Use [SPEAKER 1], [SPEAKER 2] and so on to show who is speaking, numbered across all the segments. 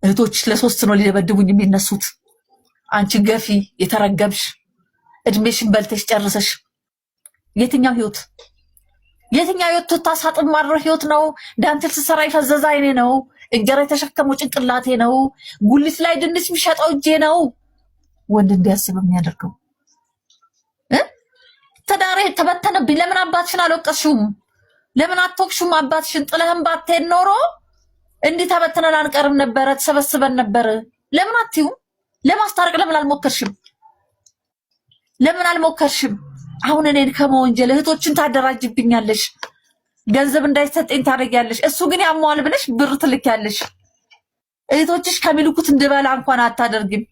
[SPEAKER 1] እህቶች ለሶስት ነው ሊደበድቡኝ የሚነሱት። አንቺ ገፊ የተረገምሽ እድሜሽን በልተሽ ጨርሰሽ የትኛው ህይወት ታሳጥም ማድረው ህይወት ነው? ዳንቴል ስሰራ ይፈዘዛ አይኔ ነው። እንጀራ የተሸከመው ጭንቅላቴ ነው። ጉሊት ላይ ድንች የሚሸጠው እጄ ነው። ወንድ እንዲያስብ የሚያደርገው ተዳሬ ተበተነብኝ። ለምን አባትሽን አልወቀስሽውም? ለምን አትወቅሽውም? አባትሽን ጥለህም ባትሄድ ኖሮ እንዲህ ተበትነን አንቀርም ነበረ፣ ተሰበስበን ነበር። ለምን አትይውም? ለማስታረቅ ለምን አልሞከርሽም? አሁን እኔን ከመወንጀል እህቶችን ታደራጅብኛለሽ፣ ገንዘብ እንዳይሰጠኝ ታደርጊያለሽ። እሱ ግን ያሟል ብለሽ ብር ትልኪያለሽ። እህቶችሽ ከሚልኩት እንድበላ እንኳን አታደርጊም።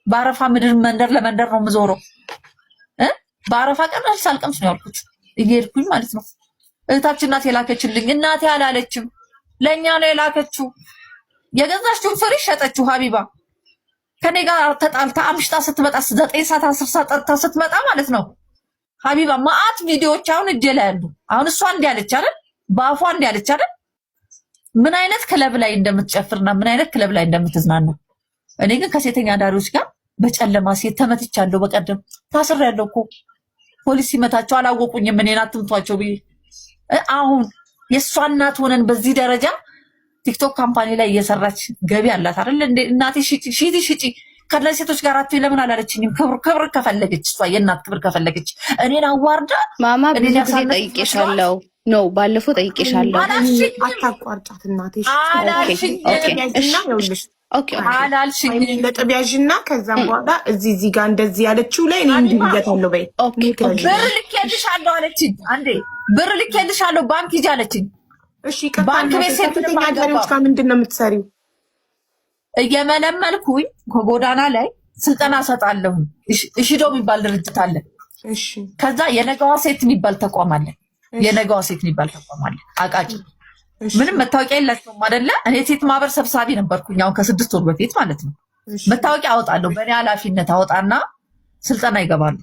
[SPEAKER 1] በአረፋ ምድር መንደር ለመንደር ነው የምዞረው። በአረፋ ቀን ሳልቀምስ ነው ያልኩት እየሄድኩኝ ማለት ነው። እህታችን ናት የላከችልኝ። እናቴ አላለችም፣ ለእኛ ነው የላከችው። የገዛችውን ፍሪ ሸጠችው። ሀቢባ ከኔ ጋር ተጣልታ አምሽታ ስትመጣ 9 ሰዓት 10 ሰዓት ጠጥታ ስትመጣ ማለት ነው። ሀቢባ ማአት ቪዲዮዎች አሁን እጄ ላይ ያሉ። አሁን እሷ እንዲህ አለች አይደል? በአፏ እንዲህ አለች አይደል? ምን አይነት ክለብ ላይ እንደምትጨፍርና ምን አይነት ክለብ ላይ እንደምትዝናና። እኔ ግን ከሴተኛ ዳሪዎች ጋር በጨለማ ሴት ተመትቻለሁ። በቀደም ታስሬያለሁ እኮ ፖሊስ ሲመታቸው አላወቁኝም። እኔን አትምቷቸው ብዬ አሁን የእሷ እናት ሆነን በዚህ ደረጃ ቲክቶክ ካምፓኒ ላይ እየሰራች ገቢ አላት አይደል? እንደ እናቴ ሽጪ ከነ ሴቶች ጋር አትይ ለምን አላለችኝም? ክብር ከፈለገች እሷ የእናት ክብር ከፈለገች እኔን አዋርዳ
[SPEAKER 2] ማማ ብዙ ጊዜ ጠይቄሻለሁ። ኖ ባለፈው ጠይቄሻለሁ።
[SPEAKER 3] አታቋርጫት እናቴ።
[SPEAKER 1] አላልሽኝ
[SPEAKER 3] ነጥብ ያዥና ከዛም በኋላ እዚህ ጋር እንደዚህ ያለችው ላይ እኔ እንዲያታለው በይ
[SPEAKER 1] ብር ልኬልሻለሁ አለችኝ። አንዴ ብር ልኬልሻለሁ ባንክ ሂጂ አለችኝ።
[SPEAKER 3] እሺ ባንክ ቤት ሴተኛ አዳሪዎች ጋር ምንድን ነው የምትሰሪው?
[SPEAKER 1] እየመለመልኩኝ ከጎዳና ላይ ስልጠና ሰጣለሁ። እሺዶ የሚባል ድርጅት አለ።
[SPEAKER 3] እሺ
[SPEAKER 1] ከዛ የነገዋ ሴት የሚባል ተቋም አለ። አቃቂ ምንም መታወቂያ የላቸውም አይደለ? እኔ ሴት ማህበር ሰብሳቢ ነበርኩኝ። አሁን ከ6 ወር በፊት ማለት ነው። መታወቂያ አወጣለሁ። በእኔ ኃላፊነት አወጣና ስልጠና ይገባሉ።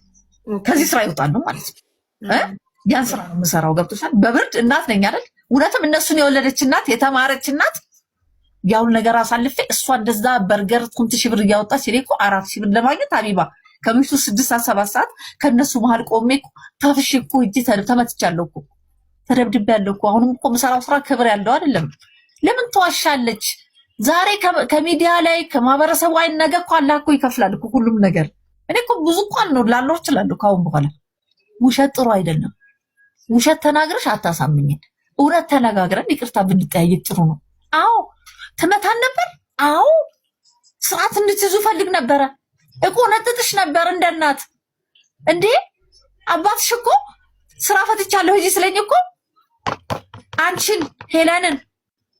[SPEAKER 1] ከዚህ ስራ ይወጣሉ ማለት ነው። ያን ስራ ነው የምሰራው። ገብቶሻል? በብርድ እናት ነኝ አይደል? እውነትም እነሱን የወለደች እናት የተማረች እናት ያውን ነገር አሳልፌ እሷ እንደዛ በርገር 2000 ብር እያወጣች እኔ እኮ 4000 ብር ለማግኘት ሀቢባ ከምሽቱ 6 ሰዓት 7 ሰዓት ከነሱ መሀል ቆሜ እኮ ታፍሼ እኮ እጅ ተመትቻለሁ እኮ ተደብድቤያለሁ እኮ። አሁንም እኮ የምሰራው ስራ ክብር ያለው አይደለም። ለምን ተዋሻለች? ዛሬ ከሚዲያ ላይ ከማህበረሰቡ አይን ነገ እኮ አላህ እኮ ይከፍላል እኮ ሁሉም ነገር። እኔ እኮ ብዙ እንኳን ነው ላለው እችላለሁ። ካሁን በኋላ ውሸት ጥሩ አይደለም። ውሸት ተናግረሽ አታሳምኝን። እውነት ተነጋግረን ይቅርታ ብንጠያየቅ ጥሩ ነው። አዎ ትመታን ነበር። አዎ ስርዓት እንድትይዙ ፈልግ ነበረ እኮ ነጥጥሽ ነበር እንደ እናት እንዴ። አባትሽ እኮ ስራ ፈትቻለሁ ሂጂ ስለኝ እኮ አንቺን ሄለንን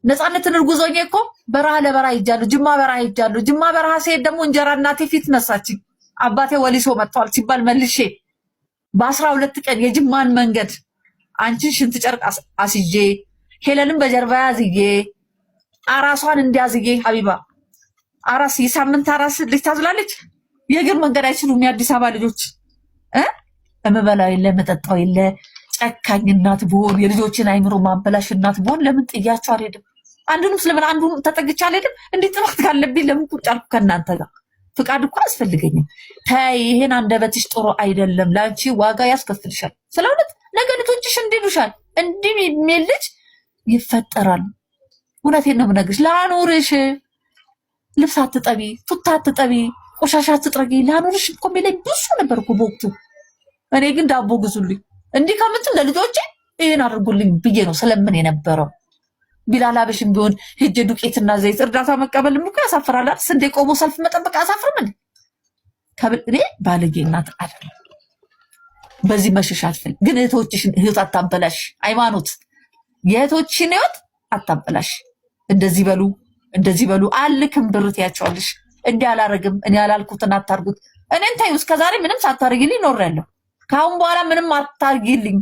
[SPEAKER 1] ነፃነትን እርጉዞኝ እኮ በረሃ ለበረሃ ሄጃለሁ። ጅማ በረሃ ሄጃለሁ። ጅማ በረሃ ሲሄድ ደግሞ እንጀራ እናቴ ፊት ነሳችኝ። አባቴ ወሊሶ መጥቷል ሲባል መልሼ በ12 ቀን የጅማን መንገድ አንቺን ሽንት ጨርቅ አስይዤ ሄለንን በጀርባ ያዝዬ አራሷን እንዲያዝዬ ሀቢባ አራስ የሳምንት አራስ ልጅ ታዝላለች። የእግር መንገድ አይችሉም የአዲስ አበባ ልጆች። እምበላው የለ መጠጣው የለ ጨካኝ እናት ብሆን የልጆችን አይምሮ ማበላሽ እናት ብሆን ለምን ጥያቸው አልሄድም? አንዱንም ስለምን አንዱን ተጠግቼ አልሄድም? እንዴት ጥፋት ካለብኝ ለምን ቁጭ አልኩ ከእናንተ ጋር? ፍቃድ እኮ አያስፈልገኝም። ተይ ይሄን አንደበትሽ ጥሩ አይደለም፣ ለአንቺ ዋጋ ያስከፍልሻል። ስለእውነት ነገ ልጆችሽ እንዲሉሻል። እንዲህ የሚል ልጅ ይፈጠራል። እውነቴን ነው የምነግርሽ። ላኑርሽ፣ ልብስ አትጠቢ፣ ቱታ አትጠቢ፣ ቆሻሻ አትጥረጊ፣ ላኑርሽ እኮ የሚለኝ ብዙ ነበር እኮ በወቅቱ። እኔ ግን ዳቦ ግዙልኝ እንዲህ ከምትል ለልጆቼ ይሄን አድርጉልኝ ብዬ ነው ስለምን የነበረው። ቢላል አበሽም ቢሆን ሄጄ ዱቄትና ዘይት እርዳታ መቀበል እኮ ያሳፍራል። ስንዴ ቆሞ ሰልፍ መጠበቅ አያሳፍርም እንዴ? እኔ ባለጌ እናት አይደለም። በዚህ መሸሽ አትፈልግ። ግን እህቶችሽን ህይወት አታበላሽ። ሃይማኖት የእህቶችሽን ህይወት አታበላሽ። እንደዚህ በሉ አልክም ብር ትያቸዋለሽ። እንዲህ አላረግም፣ እኔ ያላልኩትን አታርጉት። እኔን ታዩ እስከዛሬ ምንም ሳታርጊልኝ ኖሬያለሁ። ከአሁን በኋላ ምንም አታርጊልኝ።